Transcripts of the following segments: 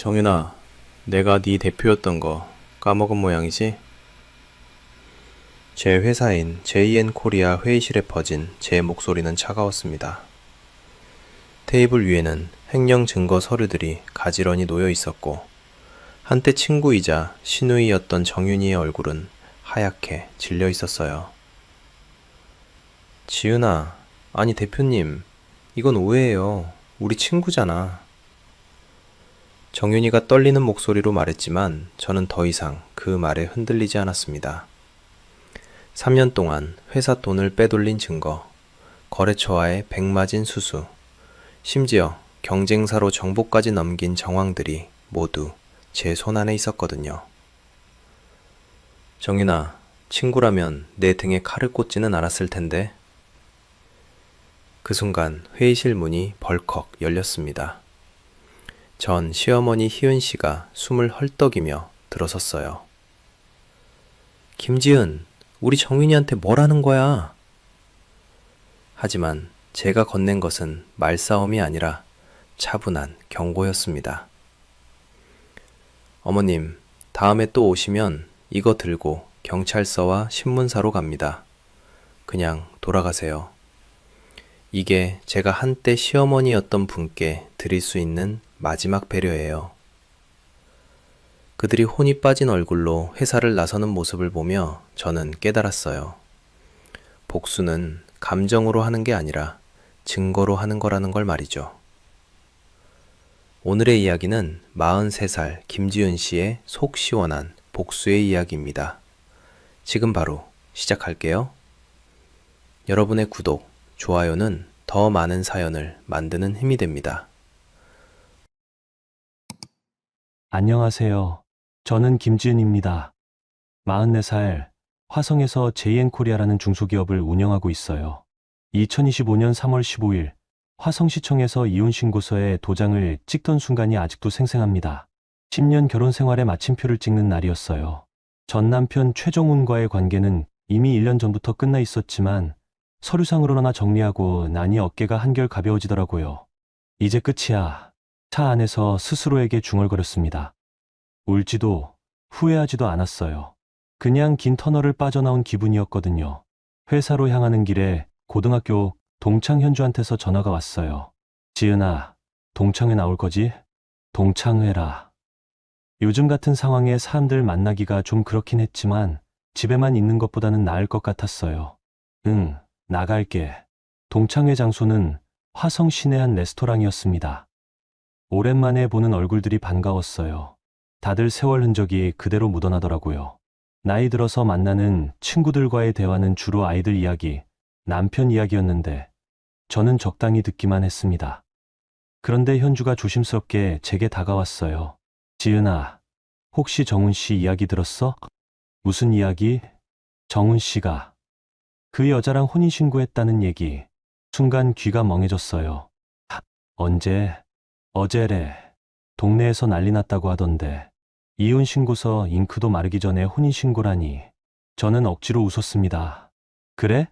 정윤아, 내가 네 대표였던 거 까먹은 모양이지? 제 회사인 JN 코리아 회의실에 퍼진 제 목소리는 차가웠습니다. 테이블 위에는 횡령 증거 서류들이 가지런히 놓여 있었고, 한때 친구이자 시누이였던 정윤이의 얼굴은 하얗게 질려 있었어요. 지은아, 아니 대표님, 이건 오해예요. 우리 친구잖아. 정윤이가 떨리는 목소리로 말했지만 저는 더 이상 그 말에 흔들리지 않았습니다. 3년 동안 회사 돈을 빼돌린 증거, 거래처와의 백마진 수수, 심지어 경쟁사로 정보까지 넘긴 정황들이 모두 제 손안에 있었거든요. 정윤아, 친구라면 내 등에 칼을 꽂지는 않았을 텐데. 그 순간 회의실 문이 벌컥 열렸습니다. 전 시어머니 희은 씨가 숨을 헐떡이며 들어섰어요. 김지은, 우리 정윤이한테 뭘 하는 거야? 하지만 제가 건넨 것은 말싸움이 아니라 차분한 경고였습니다. 어머님, 다음에 또 오시면 이거 들고 경찰서와 신문사로 갑니다. 그냥 돌아가세요. 이게 제가 한때 시어머니였던 분께 드릴 수 있는 마지막 배려예요. 그들이 혼이 빠진 얼굴로 회사를 나서는 모습을 보며 저는 깨달았어요. 복수는 감정으로 하는 게 아니라 증거로 하는 거라는 걸 말이죠. 오늘의 이야기는 43살 김지은 씨의 속 시원한 복수의 이야기입니다. 지금 바로 시작할게요. 여러분의 구독, 좋아요는 더 많은 사연을 만드는 힘이 됩니다. 안녕하세요. 저는 김지은입니다. 44살, 화성에서 JN코리아라는 중소기업을 운영하고 있어요. 2025년 3월 15일, 화성시청에서 이혼신고서에 도장을 찍던 순간이 아직도 생생합니다. 10년 결혼 생활의 마침표를 찍는 날이었어요. 전 남편 최정훈과의 관계는 이미 1년 전부터 끝나 있었지만 서류상으로나 정리하고 나니 어깨가 한결 가벼워지더라고요. 이제 끝이야. 차 안에서 스스로에게 중얼거렸습니다. 울지도 후회하지도 않았어요. 그냥 긴 터널을 빠져나온 기분이었거든요. 회사로 향하는 길에 고등학교 동창 현주한테서 전화가 왔어요. 지은아, 동창회 나올 거지? 동창회라. 요즘 같은 상황에 사람들 만나기가 좀 그렇긴 했지만 집에만 있는 것보다는 나을 것 같았어요. 응, 나갈게. 동창회 장소는 화성 시내 한 레스토랑이었습니다. 오랜만에 보는 얼굴들이 반가웠어요. 다들 세월 흔적이 그대로 묻어나더라고요. 나이 들어서 만나는 친구들과의 대화는 주로 아이들 이야기, 남편 이야기였는데 저는 적당히 듣기만 했습니다. 그런데 현주가 조심스럽게 제게 다가왔어요. 지은아, 혹시 정훈 씨 이야기 들었어? 무슨 이야기? 정훈 씨가 그 여자랑 혼인신고했다는 얘기. 순간 귀가 멍해졌어요. 언제? 어제래. 동네에서 난리 났다고 하던데. 이혼신고서 잉크도 마르기 전에 혼인신고라니. 저는 억지로 웃었습니다. 그래?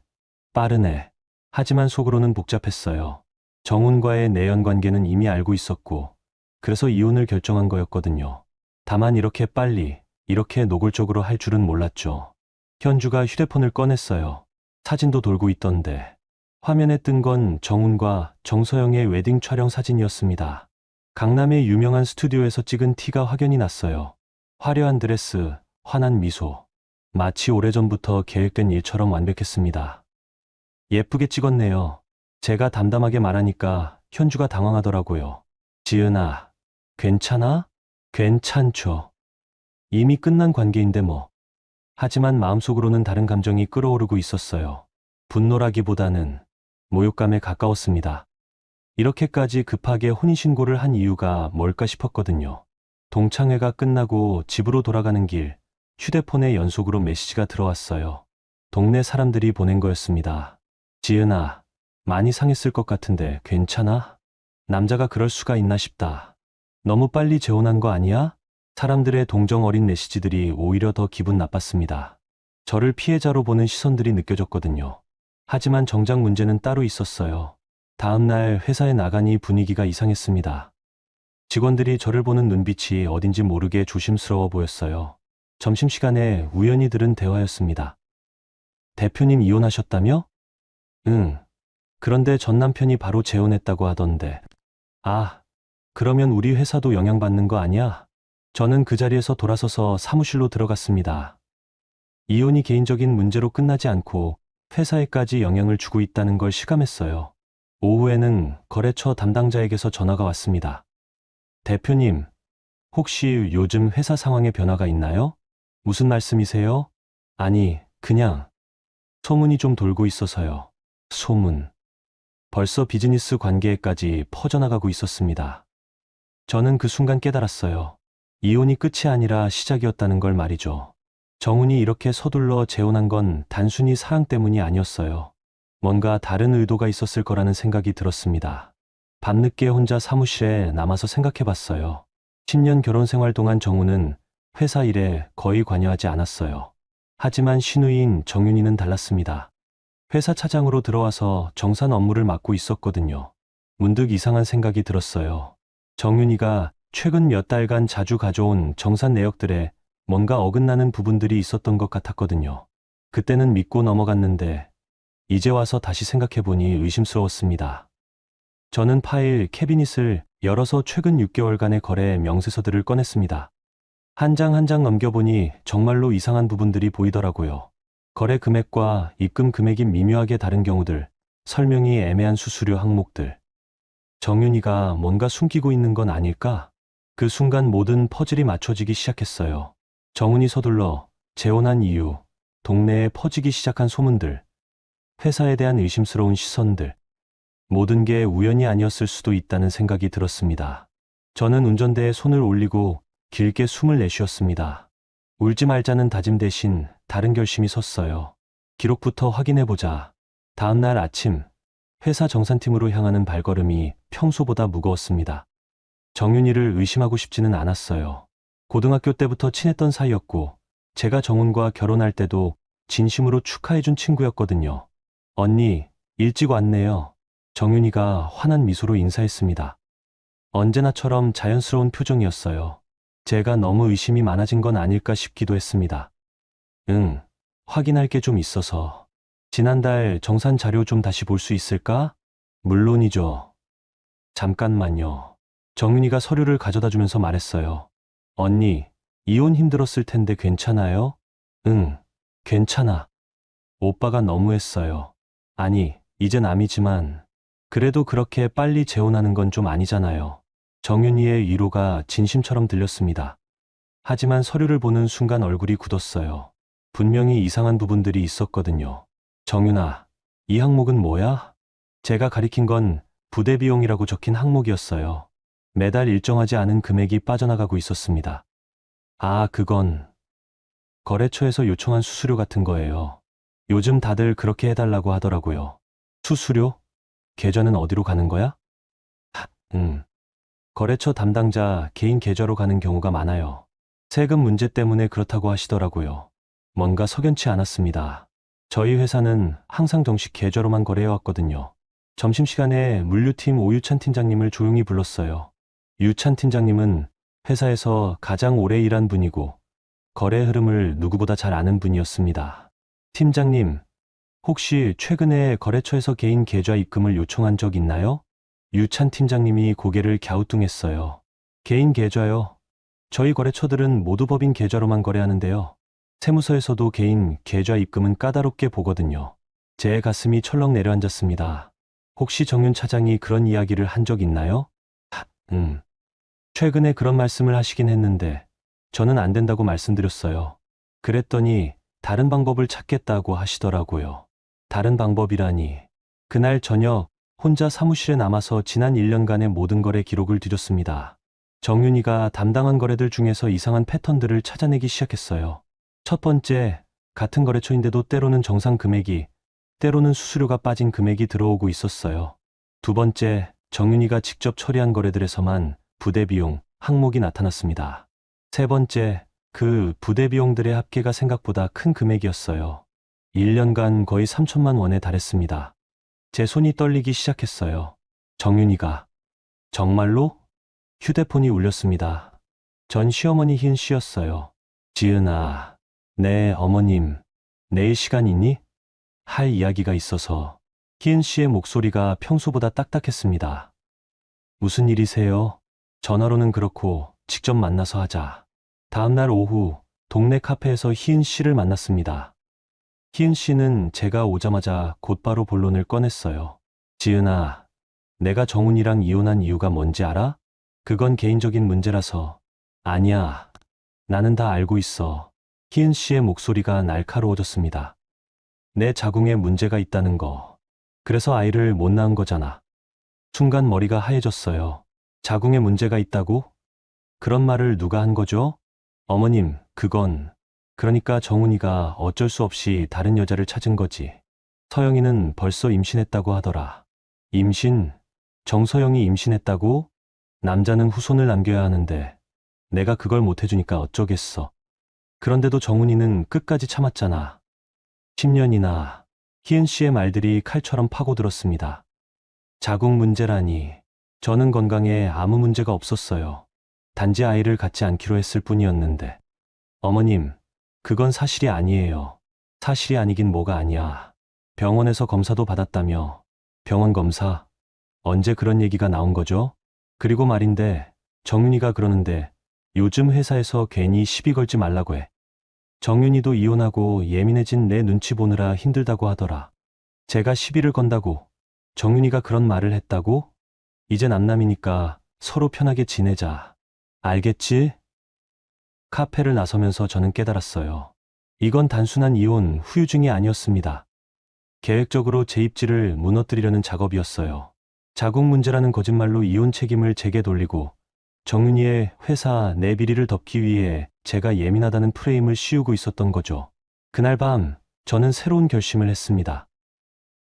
빠르네. 하지만 속으로는 복잡했어요. 정훈과의 내연관계는 이미 알고 있었고, 그래서 이혼을 결정한 거였거든요. 다만 이렇게 빨리, 이렇게 노골적으로 할 줄은 몰랐죠. 현주가 휴대폰을 꺼냈어요. 사진도 돌고 있던데. 화면에 뜬 건 정훈과 정서영의 웨딩 촬영 사진이었습니다. 강남의 유명한 스튜디오에서 찍은 티가 확연히 났어요. 화려한 드레스, 환한 미소. 마치 오래전부터 계획된 일처럼 완벽했습니다. 예쁘게 찍었네요. 제가 담담하게 말하니까 현주가 당황하더라고요. 지은아, 괜찮아? 괜찮죠. 이미 끝난 관계인데 뭐. 하지만 마음속으로는 다른 감정이 끓어오르고 있었어요. 분노라기보다는 모욕감에 가까웠습니다. 이렇게까지 급하게 혼인신고를 한 이유가 뭘까 싶었거든요. 동창회가 끝나고 집으로 돌아가는 길, 휴대폰에 연속으로 메시지가 들어왔어요. 동네 사람들이 보낸 거였습니다. 지은아, 많이 상했을 것 같은데 괜찮아? 남자가 그럴 수가 있나 싶다. 너무 빨리 재혼한 거 아니야? 사람들의 동정 어린 메시지들이 오히려 더 기분 나빴습니다. 저를 피해자로 보는 시선들이 느껴졌거든요. 하지만 정작 문제는 따로 있었어요. 다음 날 회사에 나가니 분위기가 이상했습니다. 직원들이 저를 보는 눈빛이 어딘지 모르게 조심스러워 보였어요. 점심시간에 우연히 들은 대화였습니다. 대표님 이혼하셨다며? 응. 그런데 전 남편이 바로 재혼했다고 하던데. 아, 그러면 우리 회사도 영향받는 거 아니야? 저는 그 자리에서 돌아서서 사무실로 들어갔습니다. 이혼이 개인적인 문제로 끝나지 않고 회사에까지 영향을 주고 있다는 걸 실감했어요. 오후에는 거래처 담당자에게서 전화가 왔습니다. 대표님, 혹시 요즘 회사 상황에 변화가 있나요? 무슨 말씀이세요? 아니, 그냥 소문이 좀 돌고 있어서요. 소문. 벌써 비즈니스 관계에까지 퍼져나가고 있었습니다. 저는 그 순간 깨달았어요. 이혼이 끝이 아니라 시작이었다는 걸 말이죠. 정훈이 이렇게 서둘러 재혼한 건 단순히 사랑 때문이 아니었어요. 뭔가 다른 의도가 있었을 거라는 생각이 들었습니다. 밤늦게 혼자 사무실에 남아서 생각해 봤어요. 10년 결혼 생활 동안 정훈은 회사 일에 거의 관여하지 않았어요. 하지만 신우이인 정윤이는 달랐습니다. 회사 차장으로 들어와서 정산 업무를 맡고 있었거든요. 문득 이상한 생각이 들었어요. 정윤이가 최근 몇 달간 자주 가져온 정산 내역들에 뭔가 어긋나는 부분들이 있었던 것 같았거든요. 그때는 믿고 넘어갔는데 이제 와서 다시 생각해보니 의심스러웠습니다. 저는 파일 캐비닛을 열어서 최근 6개월간의 거래 명세서들을 꺼냈습니다. 한 장 한 장 넘겨보니 정말로 이상한 부분들이 보이더라고요. 거래 금액과 입금 금액이 미묘하게 다른 경우들, 설명이 애매한 수수료 항목들. 정윤이가 뭔가 숨기고 있는 건 아닐까? 그 순간 모든 퍼즐이 맞춰지기 시작했어요. 정훈이 서둘러 재혼한 이유, 동네에 퍼지기 시작한 소문들, 회사에 대한 의심스러운 시선들, 모든 게 우연이 아니었을 수도 있다는 생각이 들었습니다. 저는 운전대에 손을 올리고 길게 숨을 내쉬었습니다. 울지 말자는 다짐 대신 다른 결심이 섰어요. 기록부터 확인해보자. 다음날 아침, 회사 정산팀으로 향하는 발걸음이 평소보다 무거웠습니다. 정윤이를 의심하고 싶지는 않았어요. 고등학교 때부터 친했던 사이였고, 제가 정훈과 결혼할 때도 진심으로 축하해준 친구였거든요. 언니, 일찍 왔네요. 정윤이가 환한 미소로 인사했습니다. 언제나처럼 자연스러운 표정이었어요. 제가 너무 의심이 많아진 건 아닐까 싶기도 했습니다. 응, 확인할 게 좀 있어서. 지난달 정산 자료 좀 다시 볼 수 있을까? 물론이죠. 잠깐만요. 정윤이가 서류를 가져다 주면서 말했어요. 언니, 이혼 힘들었을 텐데 괜찮아요? 응, 괜찮아. 오빠가 너무했어요. 아니, 이젠 남이지만 그래도 그렇게 빨리 재혼하는 건 좀 아니잖아요. 정윤이의 위로가 진심처럼 들렸습니다. 하지만 서류를 보는 순간 얼굴이 굳었어요. 분명히 이상한 부분들이 있었거든요. 정윤아, 이 항목은 뭐야? 제가 가리킨 건 부대 비용이라고 적힌 항목이었어요. 매달 일정하지 않은 금액이 빠져나가고 있었습니다. 아, 그건 거래처에서 요청한 수수료 같은 거예요. 요즘 다들 그렇게 해달라고 하더라고요. 수수료? 계좌는 어디로 가는 거야? 거래처 담당자 개인 계좌로 가는 경우가 많아요. 세금 문제 때문에 그렇다고 하시더라고요. 뭔가 석연치 않았습니다. 저희 회사는 항상 정식 계좌로만 거래해왔거든요. 점심시간에 물류팀 오유찬 팀장님을 조용히 불렀어요. 유찬 팀장님은 회사에서 가장 오래 일한 분이고 거래 흐름을 누구보다 잘 아는 분이었습니다. 팀장님, 혹시 최근에 거래처에서 개인 계좌 입금을 요청한 적 있나요? 유찬 팀장님이 고개를 갸우뚱했어요. 개인 계좌요? 저희 거래처들은 모두 법인 계좌로만 거래하는데요. 세무서에서도 개인 계좌 입금은 까다롭게 보거든요. 제 가슴이 철렁 내려앉았습니다. 혹시 정윤 차장이 그런 이야기를 한 적 있나요? 최근에 그런 말씀을 하시긴 했는데 저는 안 된다고 말씀드렸어요. 그랬더니 다른 방법을 찾겠다고 하시더라고요. 다른 방법이라니. 그날 저녁 혼자 사무실에 남아서 지난 1년간의 모든 거래 기록을 뒤졌습니다. 정윤이가 담당한 거래들 중에서 이상한 패턴들을 찾아내기 시작했어요. 첫 번째, 같은 거래처인데도 때로는 정상 금액이, 때로는 수수료가 빠진 금액이 들어오고 있었어요. 두 번째, 정윤이가 직접 처리한 거래들에서만 부대 비용, 항목이 나타났습니다. 세 번째, 그 부대 비용들의 합계가 생각보다 큰 금액이었어요. 1년간 거의 3천만 원에 달했습니다. 제 손이 떨리기 시작했어요. 정윤이가 정말로? 휴대폰이 울렸습니다. 전 시어머니 희은 씨였어요. 지은아, 네, 어머님. 내일 시간 있니? 할 이야기가 있어서. 희은 씨의 목소리가 평소보다 딱딱했습니다. 무슨 일이세요? 전화로는 그렇고 직접 만나서 하자. 다음날 오후 동네 카페에서 희은 씨를 만났습니다. 희은 씨는 제가 오자마자 곧바로 본론을 꺼냈어요. 지은아, 내가 정훈이랑 이혼한 이유가 뭔지 알아? 그건 개인적인 문제라서. 아니야. 나는 다 알고 있어. 희은 씨의 목소리가 날카로워졌습니다. 내 자궁에 문제가 있다는 거. 그래서 아이를 못 낳은 거잖아. 순간 머리가 하얘졌어요. 자궁에 문제가 있다고? 그런 말을 누가 한 거죠? 어머님, 그러니까 정훈이가 어쩔 수 없이 다른 여자를 찾은 거지. 서영이는 벌써 임신했다고 하더라. 임신? 정서영이 임신했다고? 남자는 후손을 남겨야 하는데 내가 그걸 못 해주니까 어쩌겠어. 그런데도 정훈이는 끝까지 참았잖아. 10년이나. 희은 씨의 말들이 칼처럼 파고들었습니다. 자궁 문제라니. 저는 건강에 아무 문제가 없었어요. 단지 아이를 갖지 않기로 했을 뿐이었는데. 어머님, 그건 사실이 아니에요. 사실이 아니긴 뭐가 아니야. 병원에서 검사도 받았다며. 병원 검사? 언제 그런 얘기가 나온 거죠? 그리고 말인데, 정윤이가 그러는데 요즘 회사에서 괜히 시비 걸지 말라고 해. 정윤이도 이혼하고 예민해진 내 눈치 보느라 힘들다고 하더라. 제가 시비를 건다고 정윤이가 그런 말을 했다고? 이제 남남이니까 서로 편하게 지내자. 알겠지? 카페를 나서면서 저는 깨달았어요. 이건 단순한 이혼 후유증이 아니었습니다. 계획적으로 제 입지를 무너뜨리려는 작업이었어요. 자궁 문제라는 거짓말로 이혼 책임을 제게 돌리고 정윤이의 회사 내 비리를 덮기 위해 제가 예민하다는 프레임을 씌우고 있었던 거죠. 그날 밤 저는 새로운 결심을 했습니다.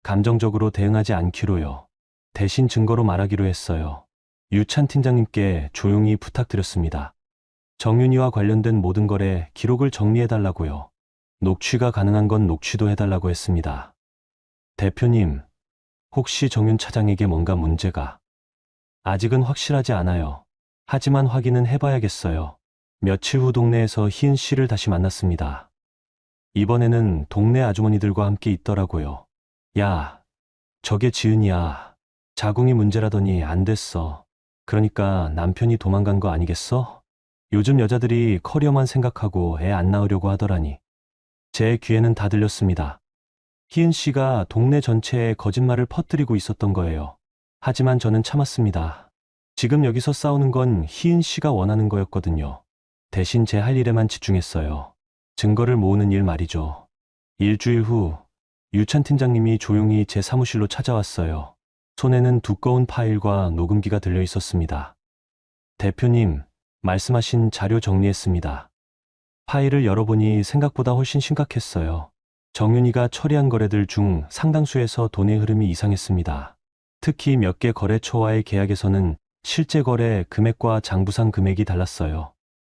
감정적으로 대응하지 않기로요. 대신 증거로 말하기로 했어요. 유찬 팀장님께 조용히 부탁드렸습니다. 정윤이와 관련된 모든 거래 기록을 정리해달라고요. 녹취가 가능한 건 녹취도 해달라고 했습니다. 대표님, 혹시 정윤 차장에게 뭔가 문제가? 아직은 확실하지 않아요. 하지만 확인은 해봐야겠어요. 며칠 후 동네에서 희은 씨를 다시 만났습니다. 이번에는 동네 아주머니들과 함께 있더라고요. 야, 저게 지은이야. 자궁이 문제라더니 안 됐어. 그러니까 남편이 도망간 거 아니겠어? 요즘 여자들이 커리어만 생각하고 애 안 낳으려고 하더라니. 제 귀에는 다 들렸습니다. 희은 씨가 동네 전체에 거짓말을 퍼뜨리고 있었던 거예요. 하지만 저는 참았습니다. 지금 여기서 싸우는 건 희은 씨가 원하는 거였거든요. 대신 제 할 일에만 집중했어요. 증거를 모으는 일 말이죠. 일주일 후 유찬 팀장님이 조용히 제 사무실로 찾아왔어요. 손에는 두꺼운 파일과 녹음기가 들려 있었습니다. 대표님, 말씀하신 자료 정리했습니다. 파일을 열어보니 생각보다 훨씬 심각했어요. 정윤이가 처리한 거래들 중 상당수에서 돈의 흐름이 이상했습니다. 특히 몇 개 거래처와의 계약에서는 실제 거래 금액과 장부상 금액이 달랐어요.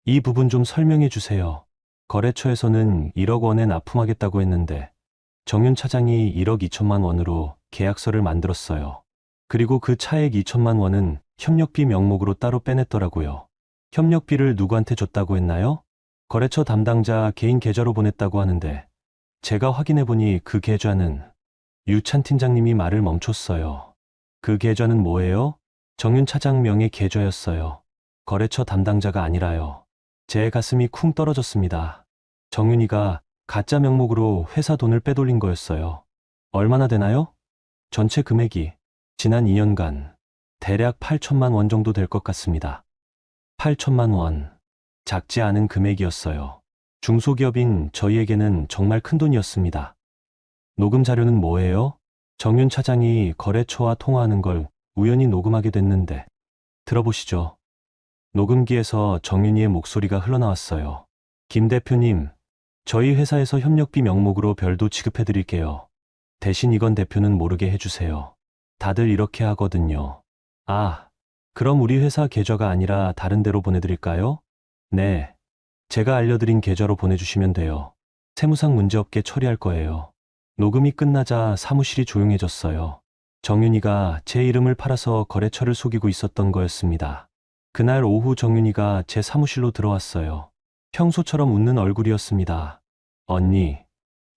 이 부분 좀 설명해 주세요. 거래처에서는 1억 원에 납품하겠다고 했는데 정윤 차장이 1억 2천만 원으로 계약서를 만들었어요. 그리고 그 차액 2천만 원은 협력비 명목으로 따로 빼냈더라고요. 협력비를 누구한테 줬다고 했나요? 거래처 담당자 개인 계좌로 보냈다고 하는데 제가 확인해보니 그 계좌는 유찬 팀장님이 말을 멈췄어요. 그 계좌는 뭐예요? 정윤 차장 명의 계좌였어요. 거래처 담당자가 아니라요. 제 가슴이 쿵 떨어졌습니다. 정윤이가 가짜 명목으로 회사 돈을 빼돌린 거였어요. 얼마나 되나요? 전체 금액이 지난 2년간 대략 8천만 원 정도 될 것 같습니다. 8천만 원. 작지 않은 금액이었어요. 중소기업인 저희에게는 정말 큰 돈이었습니다. 녹음 자료는 뭐예요? 정윤 차장이 거래처와 통화하는 걸 우연히 녹음하게 됐는데 들어보시죠. 녹음기에서 정윤이의 목소리가 흘러나왔어요. 김 대표님, 저희 회사에서 협력비 명목으로 별도 지급해드릴게요. 대신 이건 대표는 모르게 해주세요. 다들 이렇게 하거든요. 아, 그럼 우리 회사 계좌가 아니라 다른 데로 보내드릴까요? 네. 제가 알려드린 계좌로 보내주시면 돼요. 세무상 문제없게 처리할 거예요. 녹음이 끝나자 사무실이 조용해졌어요. 정윤이가 제 이름을 팔아서 거래처를 속이고 있었던 거였습니다. 그날 오후 정윤이가 제 사무실로 들어왔어요. 평소처럼 웃는 얼굴이었습니다. 언니,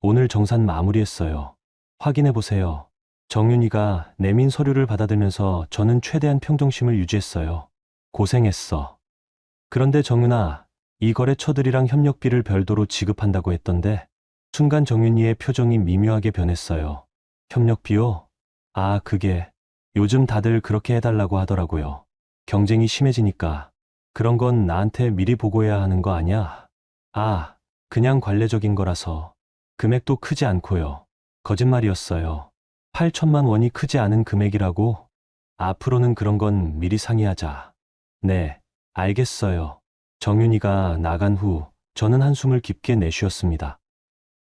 오늘 정산 마무리했어요. 확인해 보세요. 정윤이가 내민 서류를 받아들면서 저는 최대한 평정심을 유지했어요. 고생했어. 그런데 정윤아, 이 거래처들이랑 협력비를 별도로 지급한다고 했던데, 순간 정윤이의 표정이 미묘하게 변했어요. 협력비요? 아, 그게 요즘 다들 그렇게 해달라고 하더라고요. 경쟁이 심해지니까. 그런 건 나한테 미리 보고해야 하는 거 아냐? 아, 그냥 관례적인 거라서. 금액도 크지 않고요. 거짓말이었어요. 8천만 원이 크지 않은 금액이라고? 앞으로는 그런 건 미리 상의하자. 네, 알겠어요. 정윤이가 나간 후 저는 한숨을 깊게 내쉬었습니다.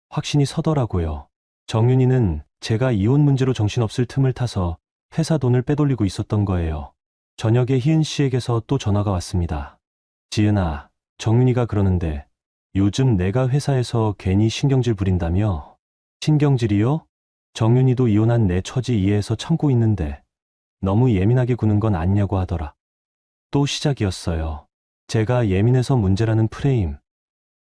확신이 서더라고요. 정윤이는 제가 이혼 문제로 정신없을 틈을 타서 회사 돈을 빼돌리고 있었던 거예요. 저녁에 희은 씨에게서 또 전화가 왔습니다. 지은아, 정윤이가 그러는데 요즘 내가 회사에서 괜히 신경질 부린다며? 신경질이요? 정윤이도 이혼한 내 처지 이해해서 참고 있는데 너무 예민하게 구는 건 아니냐고 하더라. 또 시작이었어요. 제가 예민해서 문제라는 프레임.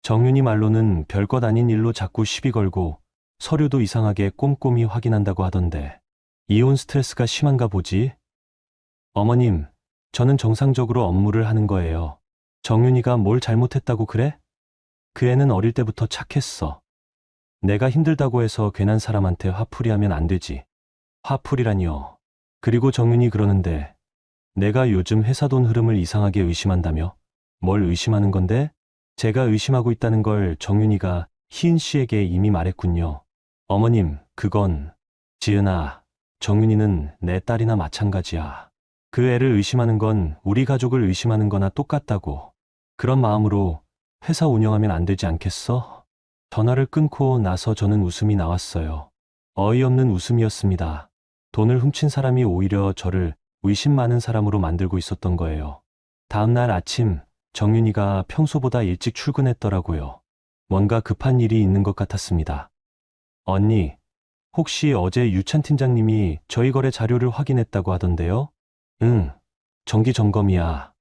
정윤이 말로는 별것 아닌 일로 자꾸 시비 걸고 서류도 이상하게 꼼꼼히 확인한다고 하던데 이혼 스트레스가 심한가 보지? 어머님, 저는 정상적으로 업무를 하는 거예요. 정윤이가 뭘 잘못했다고 그래? 그 애는 어릴 때부터 착했어. 내가 힘들다고 해서 괜한 사람한테 화풀이하면 안 되지. 화풀이라니요. 그리고 정윤이 그러는데 내가 요즘 회사 돈 흐름을 이상하게 의심한다며? 뭘 의심하는 건데? 제가 의심하고 있다는 걸 정윤이가 희은 씨에게 이미 말했군요. 어머님, 그건 지은아, 정윤이는 내 딸이나 마찬가지야. 그 애를 의심하는 건 우리 가족을 의심하는 거나 똑같다고. 그런 마음으로 회사 운영하면 안 되지 않겠어? 전화를 끊고 나서 저는 웃음이 나왔어요. 어이없는 웃음이었습니다. 돈을 훔친 사람이 오히려 저를 의심 많은 사람으로 만들고 있었던 거예요. 다음 날 아침, 정윤이가 평소보다 일찍 출근했더라고요. 뭔가 급한 일이 있는 것 같았습니다. 언니, 혹시 어제 유찬 팀장님이 저희 거래 자료를 확인했다고 하던데요? 응, 정기 점검이야.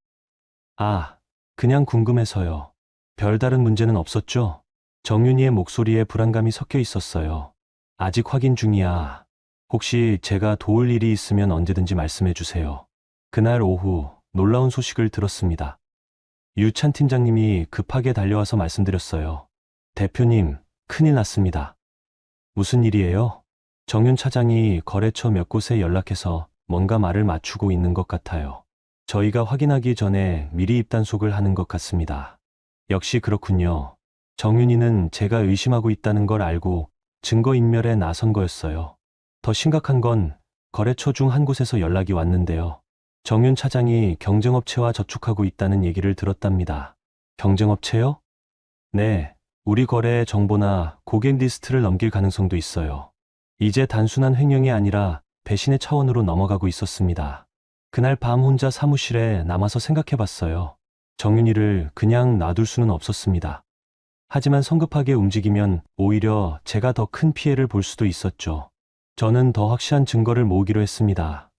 아, 그냥 궁금해서요. 별다른 문제는 없었죠? 정윤이의 목소리에 불안감이 섞여 있었어요. 아직 확인 중이야. 혹시 제가 도울 일이 있으면 언제든지 말씀해 주세요. 그날 오후 놀라운 소식을 들었습니다. 유찬 팀장님이 급하게 달려와서 말씀드렸어요. 대표님, 큰일 났습니다. 무슨 일이에요? 정윤 차장이 거래처 몇 곳에 연락해서 뭔가 말을 맞추고 있는 것 같아요. 저희가 확인하기 전에 미리 입단속을 하는 것 같습니다. 역시 그렇군요. 정윤이는 제가 의심하고 있다는 걸 알고 증거인멸에 나선 거였어요. 더 심각한 건 거래처 중 한 곳에서 연락이 왔는데요. 정윤 차장이 경쟁업체와 접촉하고 있다는 얘기를 들었답니다. 경쟁업체요? 네, 우리 거래의 정보나 고객 리스트를 넘길 가능성도 있어요. 이제 단순한 횡령이 아니라 배신의 차원으로 넘어가고 있었습니다. 그날 밤 혼자 사무실에 남아서 생각해봤어요. 정윤이를 그냥 놔둘 수는 없었습니다. 하지만 성급하게 움직이면 오히려 제가 더 큰 피해를 볼 수도 있었죠. 저는 더 확실한 증거를 모으기로 했습니다.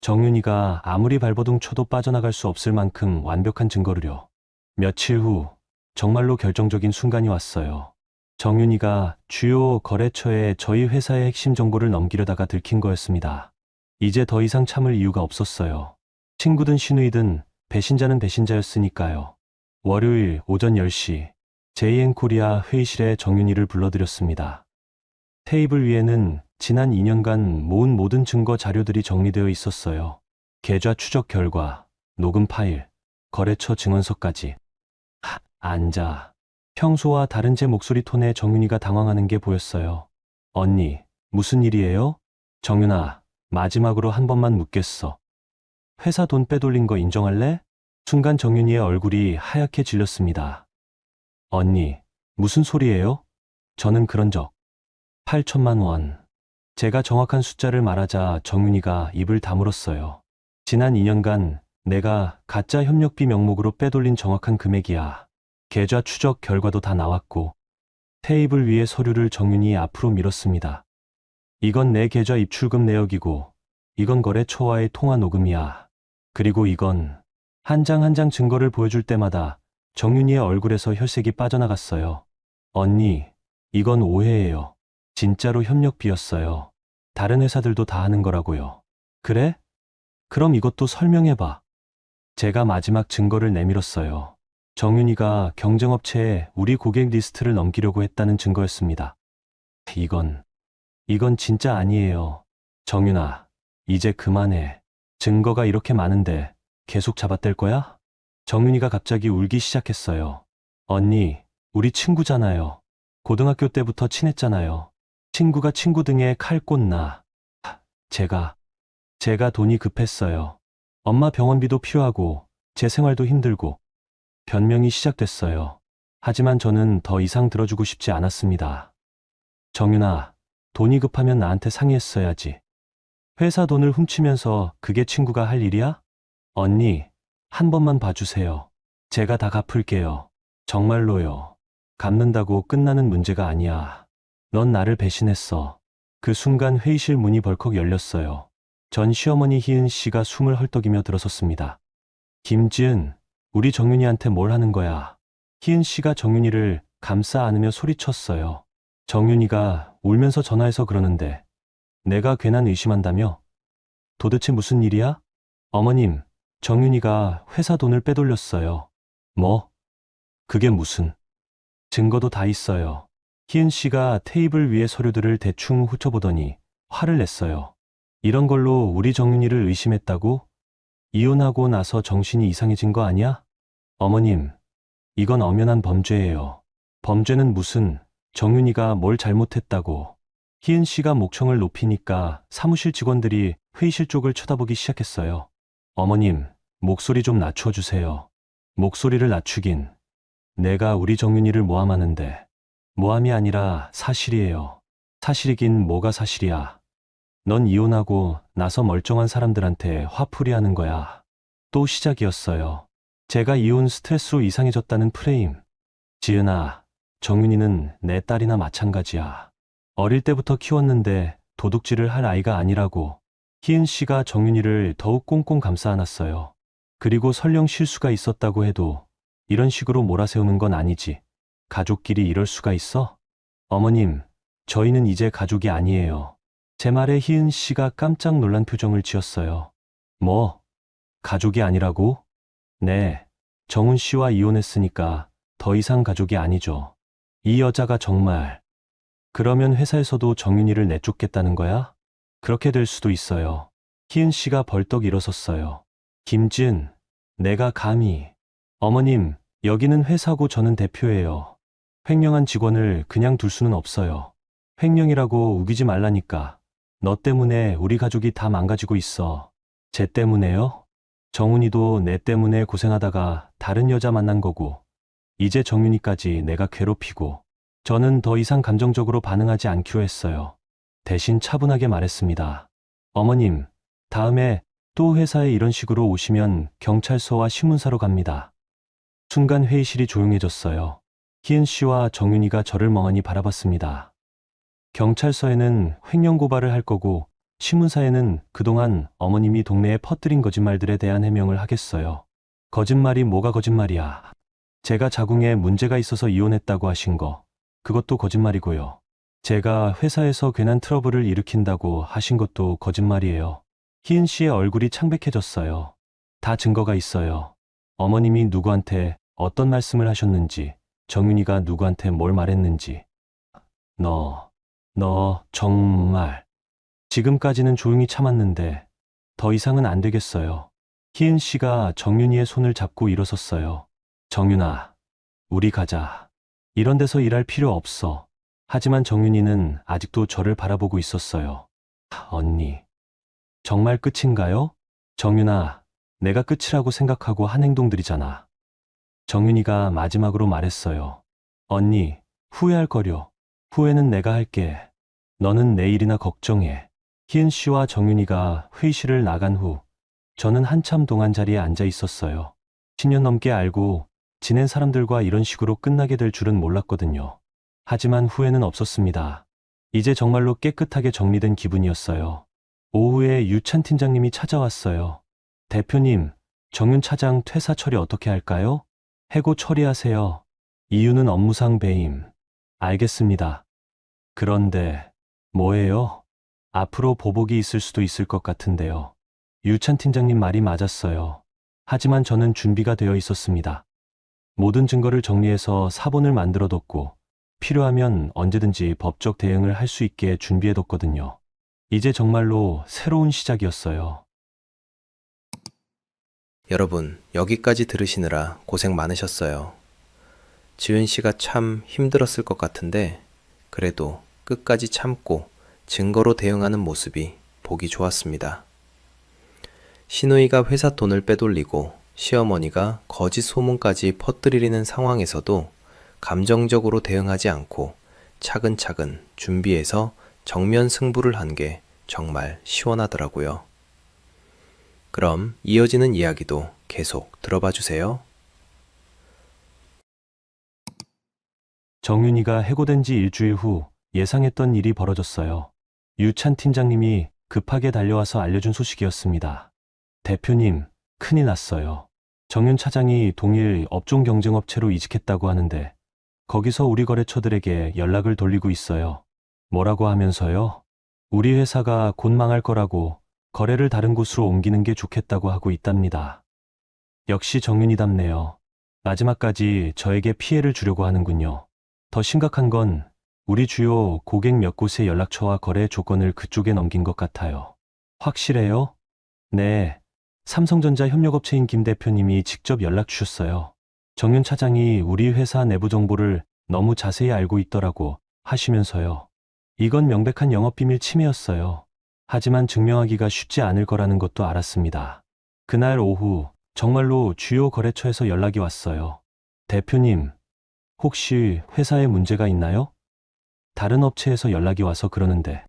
정윤이가 아무리 발버둥 쳐도 빠져나갈 수 없을 만큼 완벽한 증거를요. 며칠 후 정말로 결정적인 순간이 왔어요. 정윤이가 주요 거래처에 저희 회사의 핵심 정보를 넘기려다가 들킨 거였습니다. 이제 더 이상 참을 이유가 없었어요. 친구든 시누이든 배신자는 배신자였으니까요. 월요일 오전 10시 JN코리아 회의실에 정윤이를 불러들였습니다. 테이블 위에는 지난 2년간 모은 모든 증거 자료들이 정리되어 있었어요. 계좌 추적 결과, 녹음 파일, 거래처 증언서까지. 앉아. 평소와 다른 제 목소리 톤에 정윤이가 당황하는 게 보였어요. 언니, 무슨 일이에요? 정윤아, 마지막으로 한 번만 묻겠어. 회사 돈 빼돌린 거 인정할래? 순간 정윤이의 얼굴이 하얗게 질렸습니다. 언니, 무슨 소리예요? 저는 그런 적. 8천만 원. 제가 정확한 숫자를 말하자 정윤이가 입을 다물었어요. 지난 2년간 내가 가짜 협력비 명목으로 빼돌린 정확한 금액이야. 계좌 추적 결과도 다 나왔고 테이블 위에 서류를 정윤이 앞으로 밀었습니다. 이건 내 계좌 입출금 내역이고 이건 거래처와의 통화 녹음이야. 그리고 이건 한 장 한 장 증거를 보여줄 때마다 정윤이의 얼굴에서 혈색이 빠져나갔어요. 언니, 이건 오해예요. 진짜로 협력비였어요. 다른 회사들도 다 하는 거라고요. 그래? 그럼 이것도 설명해봐. 제가 마지막 증거를 내밀었어요. 정윤이가 경쟁업체에 우리 고객 리스트를 넘기려고 했다는 증거였습니다. 이건 진짜 아니에요. 정윤아, 이제 그만해. 증거가 이렇게 많은데 계속 잡아댈 거야? 정윤이가 갑자기 울기 시작했어요. 언니, 우리 친구잖아요. 고등학교 때부터 친했잖아요. 친구가 친구 등에 칼 꽂나. 제가 돈이 급했어요. 엄마 병원비도 필요하고 제 생활도 힘들고 변명이 시작됐어요. 하지만 저는 더 이상 들어주고 싶지 않았습니다. 정윤아, 돈이 급하면 나한테 상의했어야지. 회사 돈을 훔치면서 그게 친구가 할 일이야? 언니, 한 번만 봐주세요. 제가 다 갚을게요. 정말로요. 갚는다고 끝나는 문제가 아니야. 넌 나를 배신했어. 그 순간 회의실 문이 벌컥 열렸어요. 전 시어머니 희은 씨가 숨을 헐떡이며 들어섰습니다. 김지은, 우리 정윤이한테 뭘 하는 거야? 희은 씨가 정윤이를 감싸 안으며 소리쳤어요. 정윤이가 울면서 전화해서 그러는데 내가 괜한 의심한다며? 도대체 무슨 일이야? 어머님, 정윤이가 회사 돈을 빼돌렸어요. 뭐? 그게 무슨? 증거도 다 있어요. 희은 씨가 테이블 위에 서류들을 대충 훑어보더니 화를 냈어요. 이런 걸로 우리 정윤이를 의심했다고? 이혼하고 나서 정신이 이상해진 거 아니야? 어머님, 이건 엄연한 범죄예요. 범죄는 무슨, 정윤이가 뭘 잘못했다고. 희은 씨가 목청을 높이니까 사무실 직원들이 회의실 쪽을 쳐다보기 시작했어요. 어머님, 목소리 좀 낮춰주세요. 목소리를 낮추긴. 내가 우리 정윤이를 모함하는데. 모함이 아니라 사실이에요. 사실이긴 뭐가 사실이야. 넌 이혼하고 나서 멀쩡한 사람들한테 화풀이하는 거야. 또 시작이었어요. 제가 이혼 스트레스로 이상해졌다는 프레임. 지은아, 정윤이는 내 딸이나 마찬가지야. 어릴 때부터 키웠는데 도둑질을 할 아이가 아니라고. 희은 씨가 정윤이를 더욱 꽁꽁 감싸 안았어요. 그리고 설령 실수가 있었다고 해도 이런 식으로 몰아세우는 건 아니지. 가족끼리 이럴 수가 있어? 어머님, 저희는 이제 가족이 아니에요. 제 말에 희은 씨가 깜짝 놀란 표정을 지었어요. 뭐? 가족이 아니라고? 네, 정훈 씨와 이혼했으니까 더 이상 가족이 아니죠. 이 여자가 정말. 그러면 회사에서도 정윤이를 내쫓겠다는 거야? 그렇게 될 수도 있어요. 희은 씨가 벌떡 일어섰어요. 김지은, 내가 감히. 어머님, 여기는 회사고 저는 대표예요. 횡령한 직원을 그냥 둘 수는 없어요. 횡령이라고 우기지 말라니까. 너 때문에 우리 가족이 다 망가지고 있어. 쟤 때문에요? 정훈이도 내 때문에 고생하다가 다른 여자 만난 거고, 이제 정윤이까지 내가 괴롭히고, 저는 더 이상 감정적으로 반응하지 않기로 했어요. 대신 차분하게 말했습니다. 어머님, 다음에 또 회사에 이런 식으로 오시면 경찰서와 신문사로 갑니다. 순간 회의실이 조용해졌어요. 희은 씨와 정윤이가 저를 멍하니 바라봤습니다. 경찰서에는 횡령 고발을 할 거고, 신문사에는 그동안 어머님이 동네에 퍼뜨린 거짓말들에 대한 해명을 하겠어요. 거짓말이 뭐가 거짓말이야. 제가 자궁에 문제가 있어서 이혼했다고 하신 거, 그것도 거짓말이고요. 제가 회사에서 괜한 트러블을 일으킨다고 하신 것도 거짓말이에요. 희은 씨의 얼굴이 창백해졌어요. 다 증거가 있어요. 어머님이 누구한테 어떤 말씀을 하셨는지, 정윤이가 누구한테 뭘 말했는지. 너 정말. 지금까지는 조용히 참았는데 더 이상은 안 되겠어요. 희은 씨가 정윤이의 손을 잡고 일어섰어요. 정윤아, 우리 가자. 이런 데서 일할 필요 없어. 하지만 정윤이는 아직도 저를 바라보고 있었어요. 언니, 정말 끝인가요? 정윤아, 내가 끝이라고 생각하고 한 행동들이잖아. 정윤이가 마지막으로 말했어요. 언니, 후회할 거려. 후회는 내가 할게. 너는 내일이나 걱정해. 희은 씨와 정윤이가 회의실을 나간 후 저는 한참 동안 자리에 앉아 있었어요. 10년 넘게 알고 지낸 사람들과 이런 식으로 끝나게 될 줄은 몰랐거든요. 하지만 후회는 없었습니다. 이제 정말로 깨끗하게 정리된 기분이었어요. 오후에 유찬 팀장님이 찾아왔어요. 대표님, 정윤 차장 퇴사 처리 어떻게 할까요? 해고 처리하세요. 이유는 업무상 배임. 알겠습니다. 그런데 뭐예요? 앞으로 보복이 있을 수도 있을 것 같은데요. 유찬 팀장님 말이 맞았어요. 하지만 저는 준비가 되어 있었습니다. 모든 증거를 정리해서 사본을 만들어뒀고 필요하면 언제든지 법적 대응을 할 수 있게 준비해뒀거든요. 이제 정말로 새로운 시작이었어요. 여러분, 여기까지 들으시느라 고생 많으셨어요. 지은 씨가 참 힘들었을 것 같은데, 그래도 끝까지 참고 증거로 대응하는 모습이 보기 좋았습니다. 시누이가 회사 돈을 빼돌리고 시어머니가 거짓 소문까지 퍼뜨리는 상황에서도 감정적으로 대응하지 않고 차근차근 준비해서 정면 승부를 한 게 정말 시원하더라고요. 그럼 이어지는 이야기도 계속 들어봐 주세요. 정윤이가 해고된 지 일주일 후 예상했던 일이 벌어졌어요. 유찬 팀장님이 급하게 달려와서 알려준 소식이었습니다. 대표님, 큰일 났어요. 정윤 차장이 동일 업종 경쟁업체로 이직했다고 하는데 거기서 우리 거래처들에게 연락을 돌리고 있어요. 뭐라고 하면서요? 우리 회사가 곧 망할 거라고 거래를 다른 곳으로 옮기는 게 좋겠다고 하고 있답니다. 역시 정윤이답네요. 마지막까지 저에게 피해를 주려고 하는군요. 더 심각한 건 우리 주요 고객 몇 곳의 연락처와 거래 조건을 그쪽에 넘긴 것 같아요. 확실해요? 네. 삼성전자 협력업체인 김 대표님이 직접 연락 주셨어요. 정윤 차장이 우리 회사 내부 정보를 너무 자세히 알고 있더라고 하시면서요. 이건 명백한 영업비밀 침해였어요. 하지만 증명하기가 쉽지 않을 거라는 것도 알았습니다. 그날 오후 정말로 주요 거래처에서 연락이 왔어요. 대표님, 혹시 회사에 문제가 있나요? 다른 업체에서 연락이 와서 그러는데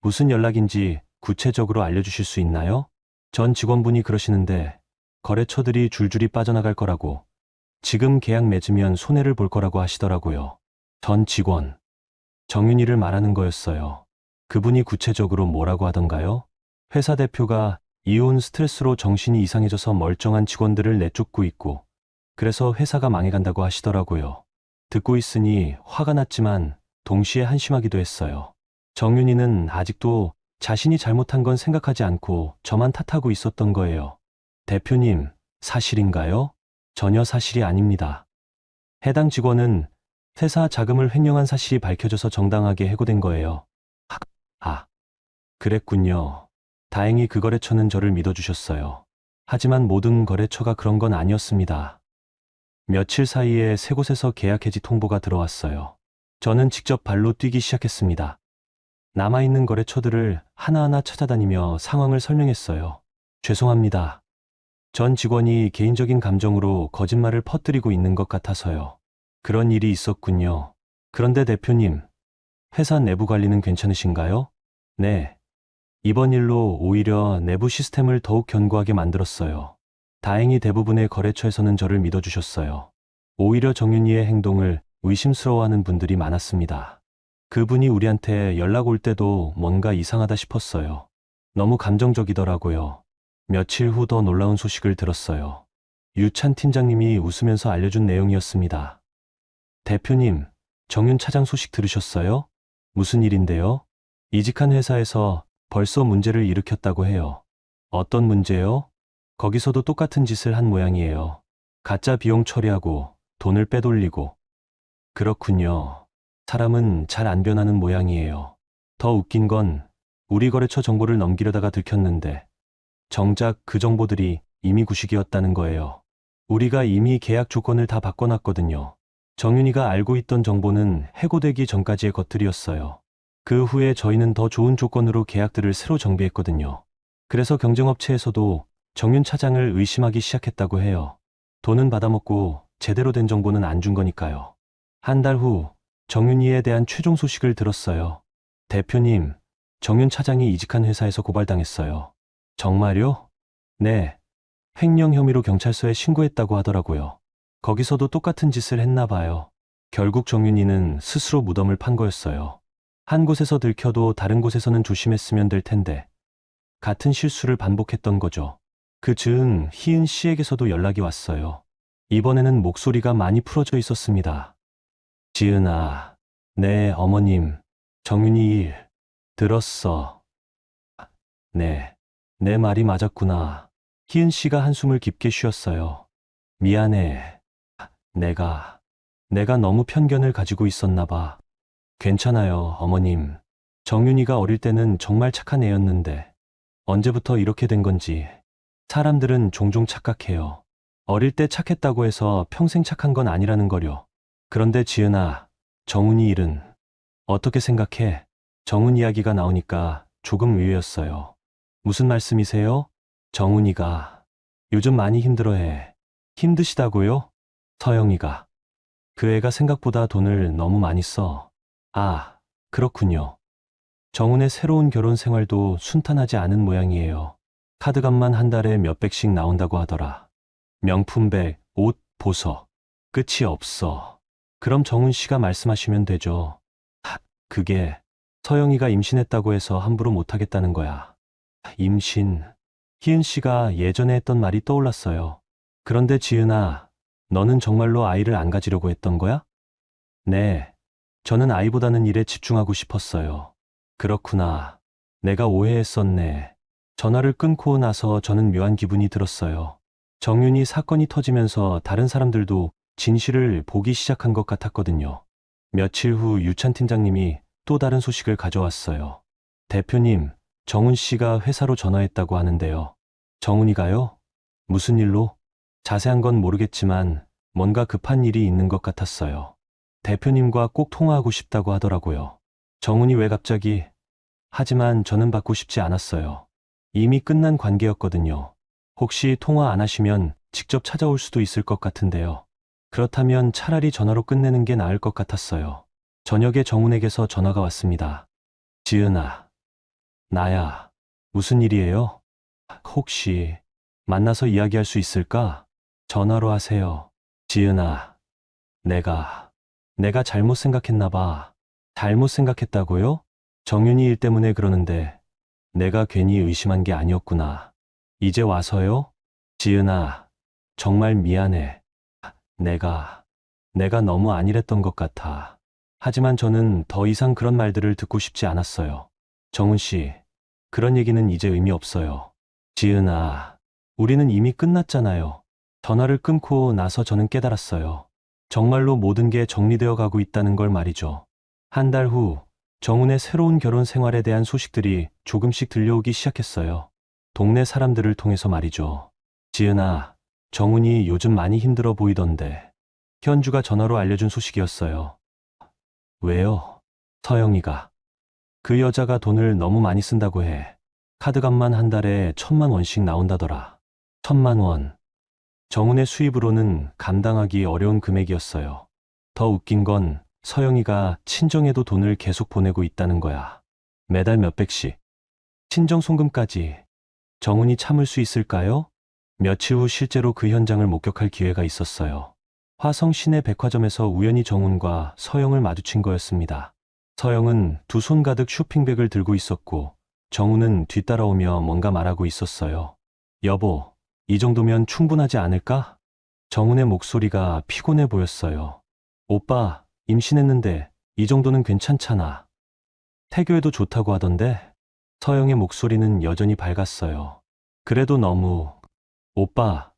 무슨 연락인지 구체적으로 알려주실 수 있나요? 전 직원분이 그러시는데 거래처들이 줄줄이 빠져나갈 거라고, 지금 계약 맺으면 손해를 볼 거라고 하시더라고요. 전 직원, 정윤이를 말하는 거였어요. 그분이 구체적으로 뭐라고 하던가요? 회사 대표가 이혼 스트레스로 정신이 이상해져서 멀쩡한 직원들을 내쫓고 있고, 그래서 회사가 망해간다고 하시더라고요. 듣고 있으니 화가 났지만 동시에 한심하기도 했어요. 정윤이는 아직도 자신이 잘못한 건 생각하지 않고 저만 탓하고 있었던 거예요. 대표님, 사실인가요? 전혀 사실이 아닙니다. 해당 직원은 회사 자금을 횡령한 사실이 밝혀져서 정당하게 해고된 거예요. 아, 그랬군요. 다행히 그 거래처는 저를 믿어주셨어요. 하지만 모든 거래처가 그런 건 아니었습니다. 며칠 사이에 세 곳에서 계약 해지 통보가 들어왔어요. 저는 직접 발로 뛰기 시작했습니다. 남아있는 거래처들을 하나하나 찾아다니며 상황을 설명했어요. 죄송합니다. 전 직원이 개인적인 감정으로 거짓말을 퍼뜨리고 있는 것 같아서요. 그런 일이 있었군요. 그런데 대표님, 회사 내부 관리는 괜찮으신가요? 네. 이번 일로 오히려 내부 시스템을 더욱 견고하게 만들었어요. 다행히 대부분의 거래처에서는 저를 믿어주셨어요. 오히려 정윤이의 행동을 의심스러워하는 분들이 많았습니다. 그분이 우리한테 연락 올 때도 뭔가 이상하다 싶었어요. 너무 감정적이더라고요. 며칠 후 더 놀라운 소식을 들었어요. 유찬 팀장님이 웃으면서 알려준 내용이었습니다. 대표님, 정윤 차장 소식 들으셨어요? 무슨 일인데요? 이직한 회사에서 벌써 문제를 일으켰다고 해요. 어떤 문제요? 거기서도 똑같은 짓을 한 모양이에요. 가짜 비용 처리하고 돈을 빼돌리고. 그렇군요. 사람은 잘 안 변하는 모양이에요. 더 웃긴 건 우리 거래처 정보를 넘기려다가 들켰는데 정작 그 정보들이 이미 구식이었다는 거예요. 우리가 이미 계약 조건을 다 바꿔놨거든요. 정윤이가 알고 있던 정보는 해고되기 전까지의 것들이었어요. 그 후에 저희는 더 좋은 조건으로 계약들을 새로 정비했거든요. 그래서 경쟁업체에서도 정윤 차장을 의심하기 시작했다고 해요. 돈은 받아먹고 제대로 된 정보는 안 준 거니까요. 한 달 후 정윤이에 대한 최종 소식을 들었어요. 대표님, 정윤 차장이 이직한 회사에서 고발당했어요. 정말요? 네. 횡령 혐의로 경찰서에 신고했다고 하더라고요. 거기서도 똑같은 짓을 했나 봐요. 결국 정윤이는 스스로 무덤을 판 거였어요. 한 곳에서 들켜도 다른 곳에서는 조심했으면 될 텐데 같은 실수를 반복했던 거죠. 그 즈음 희은 씨에게서도 연락이 왔어요. 이번에는 목소리가 많이 풀어져 있었습니다. 지은아, 네, 어머님, 정윤이 일 들었어. 네, 내 말이 맞았구나. 희은 씨가 한숨을 깊게 쉬었어요. 미안해. 내가 너무 편견을 가지고 있었나 봐. 괜찮아요, 어머님. 정윤이가 어릴 때는 정말 착한 애였는데 언제부터 이렇게 된 건지. 사람들은 종종 착각해요. 어릴 때 착했다고 해서 평생 착한 건 아니라는 거요. 그런데 지은아, 정훈이 일은 어떻게 생각해? 정훈 이야기가 나오니까 조금 의외였어요. 무슨 말씀이세요? 정훈이가 요즘 많이 힘들어해. 힘드시다고요? 서영이가. 그 애가 생각보다 돈을 너무 많이 써. 아, 그렇군요. 정훈의 새로운 결혼 생활도 순탄하지 않은 모양이에요. 카드값만 한 달에 몇백씩 나온다고 하더라. 명품백, 옷, 보석. 끝이 없어. 그럼 정훈 씨가 말씀하시면 되죠. 그게 서영이가 임신했다고 해서 함부로 못하겠다는 거야. 임신. 희은 씨가 예전에 했던 말이 떠올랐어요. 그런데 지은아, 너는 정말로 아이를 안 가지려고 했던 거야? 네. 저는 아이보다는 일에 집중하고 싶었어요. 그렇구나. 내가 오해했었네. 전화를 끊고 나서 저는 묘한 기분이 들었어요. 정윤이 사건이 터지면서 다른 사람들도 진실을 보기 시작한 것 같았거든요. 며칠 후 유찬 팀장님이 또 다른 소식을 가져왔어요. 대표님, 정훈 씨가 회사로 전화했다고 하는데요. 정훈이가요? 무슨 일로? 자세한 건 모르겠지만 뭔가 급한 일이 있는 것 같았어요. 대표님과 꼭 통화하고 싶다고 하더라고요. 정훈이 왜 갑자기? 하지만 저는 받고 싶지 않았어요. 이미 끝난 관계였거든요. 혹시 통화 안 하시면 직접 찾아올 수도 있을 것 같은데요. 그렇다면 차라리 전화로 끝내는 게 나을 것 같았어요. 저녁에 정훈에게서 전화가 왔습니다. 지은아, 나야. 무슨 일이에요? 혹시 만나서 이야기할 수 있을까? 전화로 하세요. 지은아, 내가 잘못 생각했나 봐. 잘못 생각했다고요? 정윤이 일 때문에 그러는데 내가 괜히 의심한 게 아니었구나. 이제 와서요? 지은아, 정말 미안해. 내가 너무 안일했던 것 같아. 하지만 저는 더 이상 그런 말들을 듣고 싶지 않았어요. 정훈 씨, 그런 얘기는 이제 의미 없어요. 지은아, 우리는 이미 끝났잖아요. 전화를 끊고 나서 저는 깨달았어요. 정말로 모든 게 정리되어 가고 있다는 걸 말이죠. 한 달 후, 정훈의 새로운 결혼 생활에 대한 소식들이 조금씩 들려오기 시작했어요. 동네 사람들을 통해서 말이죠. 지은아, 정훈이 요즘 많이 힘들어 보이던데. 현주가 전화로 알려준 소식이었어요. 왜요? 서영이가. 그 여자가 돈을 너무 많이 쓴다고 해. 카드값만 한 달에 1,000만 원씩 나온다더라. 1,000만 원. 정훈의 수입으로는 감당하기 어려운 금액이었어요. 더 웃긴 건 서영이가 친정에도 돈을 계속 보내고 있다는 거야. 매달 몇백씩. 친정 송금까지. 정훈이 참을 수 있을까요? 며칠 후 실제로 그 현장을 목격할 기회가 있었어요. 화성 시내 백화점에서 우연히 정훈과 서영을 마주친 거였습니다. 서영은 두 손 가득 쇼핑백을 들고 있었고 정훈은 뒤따라오며 뭔가 말하고 있었어요. 여보, 이 정도면 충분하지 않을까? 정훈의 목소리가 피곤해 보였어요. 오빠, 임신했는데 이 정도는 괜찮잖아. 태교해도 좋다고 하던데? 서영의 목소리는 여전히 밝았어요. 그래도 너무. 오빠,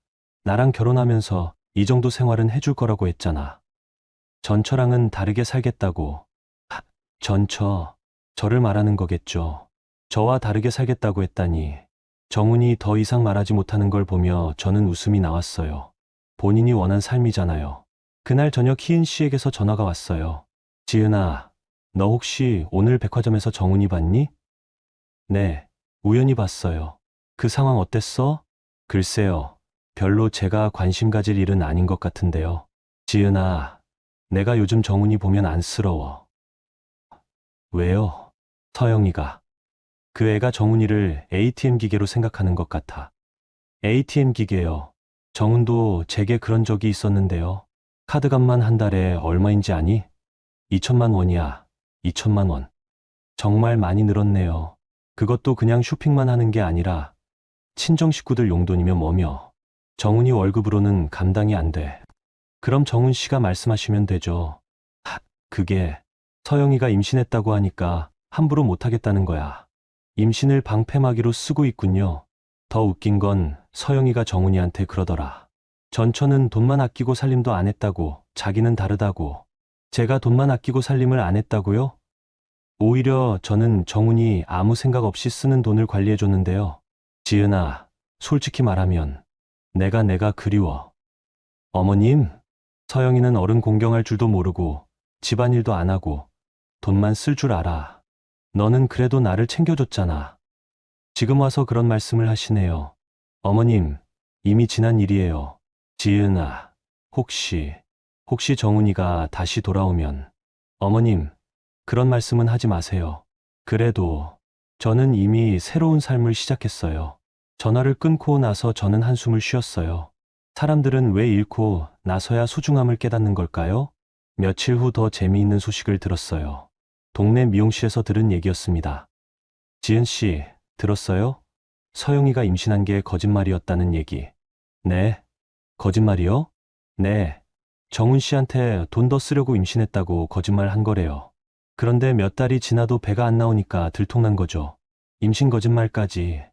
나랑 결혼하면서 이 정도 생활은 해줄 거라고 했잖아. 전처랑은 다르게 살겠다고. 전처, 저를 말하는 거겠죠. 저와 다르게 살겠다고 했다니. 정훈이 더 이상 말하지 못하는 걸 보며 저는 웃음이 나왔어요. 본인이 원한 삶이잖아요. 그날 저녁 희은 씨에게서 전화가 왔어요. 지은아, 너 혹시 오늘 백화점에서 정훈이 봤니? 네, 우연히 봤어요. 그 상황 어땠어? 글쎄요, 별로 제가 관심 가질 일은 아닌 것 같은데요. 지은아, 내가 요즘 정훈이 보면 안쓰러워. 왜요? 서영이가. 그 애가 정훈이를 ATM 기계로 생각하는 것 같아. ATM 기계요. 정훈도 제게 그런 적이 있었는데요. 카드값만 한 달에 얼마인지 아니? 2천만 원이야. 2천만 원. 정말 많이 늘었네요. 그것도 그냥 쇼핑만 하는 게 아니라 친정 식구들 용돈이며 뭐며. 정훈이 월급으로는 감당이 안 돼. 그럼 정훈 씨가 말씀하시면 되죠. 그게 서영이가 임신했다고 하니까 함부로 못하겠다는 거야. 임신을 방패막이로 쓰고 있군요. 더 웃긴 건 서영이가 정훈이한테 그러더라. 전처는 돈만 아끼고 살림도 안 했다고, 자기는 다르다고. 제가 돈만 아끼고 살림을 안 했다고요? 오히려 저는 정훈이 아무 생각 없이 쓰는 돈을 관리해줬는데요. 지은아, 솔직히 말하면 내가 그리워. 어머님, 서영이는 어른 공경할 줄도 모르고 집안일도 안 하고 돈만 쓸 줄 알아. 너는 그래도 나를 챙겨줬잖아. 지금 와서 그런 말씀을 하시네요. 어머님, 이미 지난 일이에요. 지은아, 혹시 정훈이가 다시 돌아오면. 어머님, 그런 말씀은 하지 마세요. 그래도 저는 이미 새로운 삶을 시작했어요. 전화를 끊고 나서 저는 한숨을 쉬었어요. 사람들은 왜 잃고 나서야 소중함을 깨닫는 걸까요? 며칠 후 더 재미있는 소식을 들었어요. 동네 미용실에서 들은 얘기였습니다. 지은 씨, 들었어요? 서영이가 임신한 게 거짓말이었다는 얘기. 네. 거짓말이요? 네. 정훈 씨한테 돈 더 쓰려고 임신했다고 거짓말 한 거래요. 그런데 몇 달이 지나도 배가 안 나오니까 들통난 거죠. 임신 거짓말까지.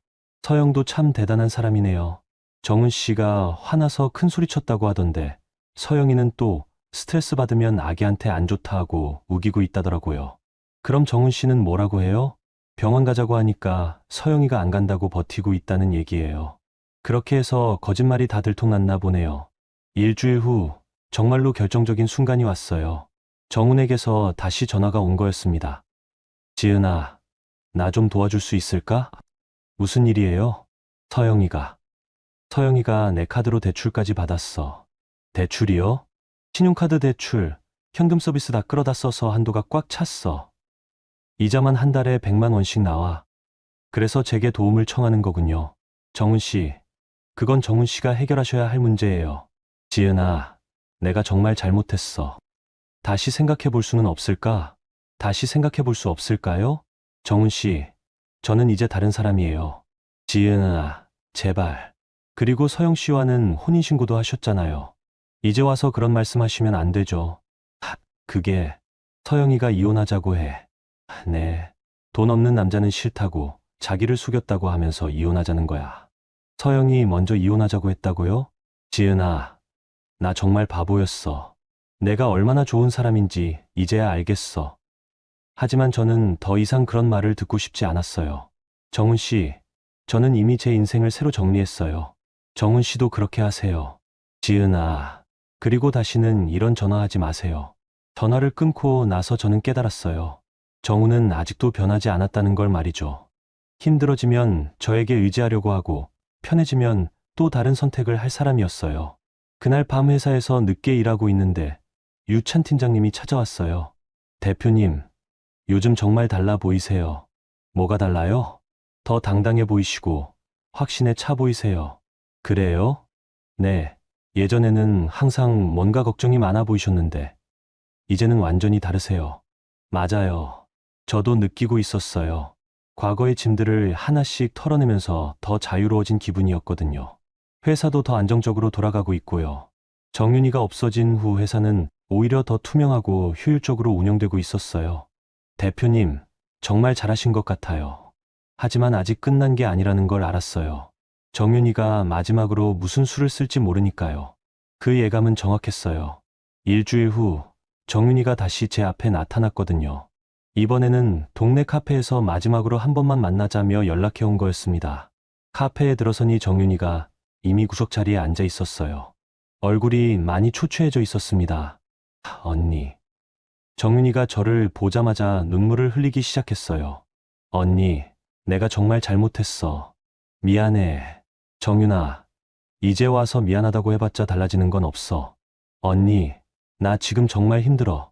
서영도 참 대단한 사람이네요. 정훈 씨가 화나서 큰 소리 쳤다고 하던데 서영이는 또 스트레스 받으면 아기한테 안 좋다 하고 우기고 있다더라고요. 그럼 정훈 씨는 뭐라고 해요? 병원 가자고 하니까 서영이가 안 간다고 버티고 있다는 얘기예요. 그렇게 해서 거짓말이 다 들통났나 보네요. 일주일 후 정말로 결정적인 순간이 왔어요. 정훈에게서 다시 전화가 온 거였습니다. 지은아, 나 좀 도와줄 수 있을까? 무슨 일이에요? 서영이가 내 카드로 대출까지 받았어. 대출이요? 신용카드 대출, 현금 서비스 다 끌어다 써서 한도가 꽉 찼어. 이자만 한 달에 100만 원씩 나와. 그래서 제게 도움을 청하는 거군요. 정훈 씨, 그건 정훈 씨가 해결하셔야 할 문제예요. 지은아, 내가 정말 잘못했어. 다시 생각해 볼 수는 없을까? 다시 생각해 볼 수 없을까요? 정훈 씨, 저는 이제 다른 사람이에요. 지은아, 제발. 그리고 서영 씨와는 혼인신고도 하셨잖아요. 이제 와서 그런 말씀 하시면 안 되죠. 그게 서영이가 이혼하자고 해. 네. 돈 없는 남자는 싫다고 자기를 속였다고 하면서 이혼하자는 거야. 서영이 먼저 이혼하자고 했다고요? 지은아, 나 정말 바보였어. 내가 얼마나 좋은 사람인지 이제야 알겠어. 하지만 저는 더 이상 그런 말을 듣고 싶지 않았어요. 정훈 씨, 저는 이미 제 인생을 새로 정리했어요. 정훈 씨도 그렇게 하세요. 지은아, 그리고 다시는 이런 전화하지 마세요. 전화를 끊고 나서 저는 깨달았어요. 정훈은 아직도 변하지 않았다는 걸 말이죠. 힘들어지면 저에게 의지하려고 하고 편해지면 또 다른 선택을 할 사람이었어요. 그날 밤 회사에서 늦게 일하고 있는데 유찬 팀장님이 찾아왔어요. 대표님, 요즘 정말 달라 보이세요. 뭐가 달라요? 더 당당해 보이시고 확신에 차 보이세요. 그래요? 네, 예전에는 항상 뭔가 걱정이 많아 보이셨는데 이제는 완전히 다르세요. 맞아요. 저도 느끼고 있었어요. 과거의 짐들을 하나씩 털어내면서 더 자유로워진 기분이었거든요. 회사도 더 안정적으로 돌아가고 있고요. 정윤이가 없어진 후 회사는 오히려 더 투명하고 효율적으로 운영되고 있었어요. 대표님, 정말 잘하신 것 같아요. 하지만 아직 끝난 게 아니라는 걸 알았어요. 정윤이가 마지막으로 무슨 수를 쓸지 모르니까요. 그 예감은 정확했어요. 일주일 후 정윤이가 다시 제 앞에 나타났거든요. 이번에는 동네 카페에서 마지막으로 한 번만 만나자며 연락해 온 거였습니다. 카페에 들어서니 정윤이가 이미 구석 자리에 앉아 있었어요. 얼굴이 많이 초췌해져 있었습니다. 언니. 정윤이가 저를 보자마자 눈물을 흘리기 시작했어요. 언니, 내가 정말 잘못했어. 미안해. 정윤아, 이제 와서 미안하다고 해봤자 달라지는 건 없어. 언니, 나 지금 정말 힘들어.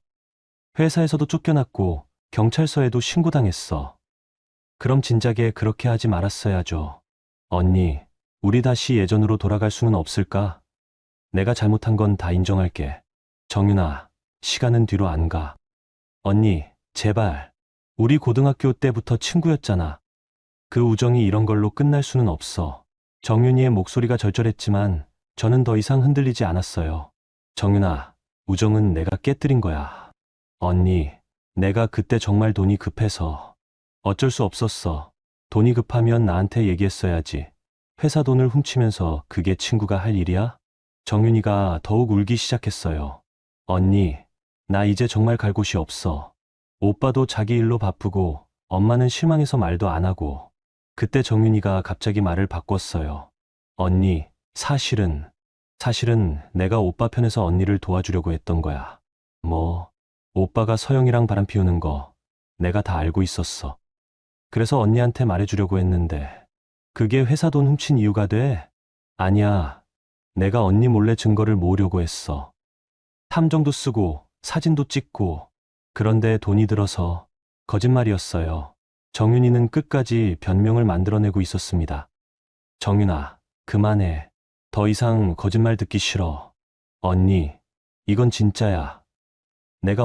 회사에서도 쫓겨났고 경찰서에도 신고당했어. 그럼 진작에 그렇게 하지 말았어야죠. 언니, 우리 다시 예전으로 돌아갈 수는 없을까? 내가 잘못한 건 다 인정할게. 정윤아, 시간은 뒤로 안 가. 언니, 제발. 우리 고등학교 때부터 친구였잖아. 그 우정이 이런 걸로 끝날 수는 없어. 정윤이의 목소리가 절절했지만 저는 더 이상 흔들리지 않았어요. 정윤아, 우정은 내가 깨뜨린 거야. 언니, 내가 그때 정말 돈이 급해서 어쩔 수 없었어. 돈이 급하면 나한테 얘기했어야지. 회사 돈을 훔치면서 그게 친구가 할 일이야? 정윤이가 더욱 울기 시작했어요. 언니, 나 이제 정말 갈 곳이 없어. 오빠도 자기 일로 바쁘고 엄마는 실망해서 말도 안 하고. 그때 정윤이가 갑자기 말을 바꿨어요. 언니, 사실은 내가 오빠 편에서 언니를 도와주려고 했던 거야. 뭐, 오빠가 서영이랑 바람 피우는 거 내가 다 알고 있었어. 그래서 언니한테 말해주려고 했는데 그게 회사 돈 훔친 이유가 돼? 아니야. 내가 언니 몰래 증거를 모으려고 했어. 탐정도 쓰고 사진도 찍고 그런데 돈이 들어서 거짓말이었어요. 정윤이는 끝까지 변명을 만들어내고 있었습니다. 정윤아, 그만해. 더 이상 거짓말 듣기 싫어. 언니, 이건 진짜야. 내가